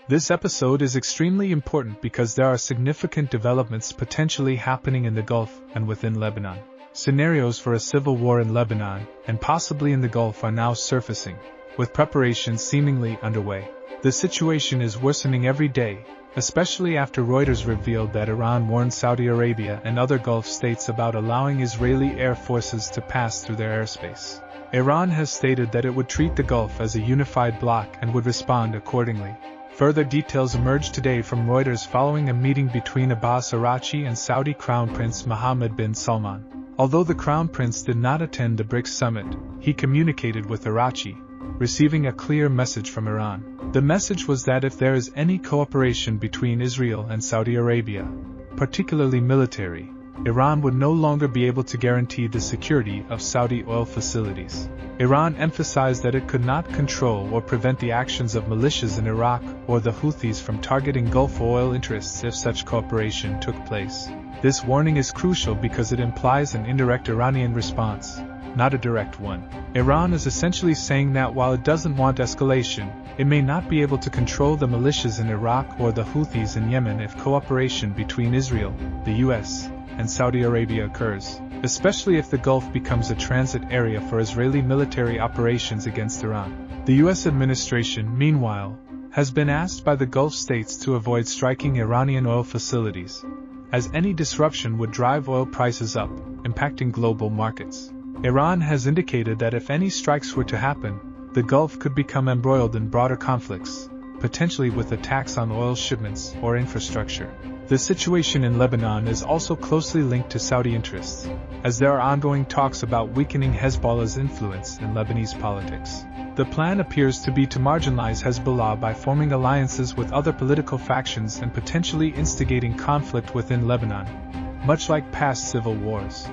This episode is extremely important because there are significant developments potentially happening in the Gulf and within Lebanon. Scenarios for a civil war in Lebanon, and possibly in the Gulf, are now surfacing, with preparations seemingly underway. The situation is worsening every day, especially after Reuters revealed that Iran warned Saudi Arabia and other Gulf states about allowing Israeli air forces to pass through their airspace. Iran has stated that it would treat the Gulf as a unified bloc and would respond accordingly. Further details emerged today from Reuters following a meeting between Abbas Araghchi and Saudi Crown Prince Mohammed bin Salman. Although the Crown Prince did not attend the BRICS summit, he communicated with Araghchi, receiving a clear message from Iran. The message was that if there is any cooperation between Israel and Saudi Arabia, particularly military, Iran would no longer be able to guarantee the security of Saudi oil facilities. Iran emphasized that it could not control or prevent the actions of militias in Iraq or the Houthis from targeting Gulf oil interests if such cooperation took place. This warning is crucial because it implies an indirect Iranian response, not a direct one. Iran is essentially saying that while it doesn't want escalation, it may not be able to control the militias in Iraq or the Houthis in Yemen if cooperation between Israel, the US, and Saudi Arabia occurs, especially if the Gulf becomes a transit area for Israeli military operations against Iran. The US administration, meanwhile, has been asked by the Gulf states to avoid striking Iranian oil facilities, as any disruption would drive oil prices up, impacting global markets. Iran has indicated that if any strikes were to happen, the Gulf could become embroiled in broader conflicts, potentially with attacks on oil shipments or infrastructure. The situation in Lebanon is also closely linked to Saudi interests, as there are ongoing talks about weakening Hezbollah's influence in Lebanese politics. The plan appears to be to marginalize Hezbollah by forming alliances with other political factions and potentially instigating conflict within Lebanon, much like past civil wars.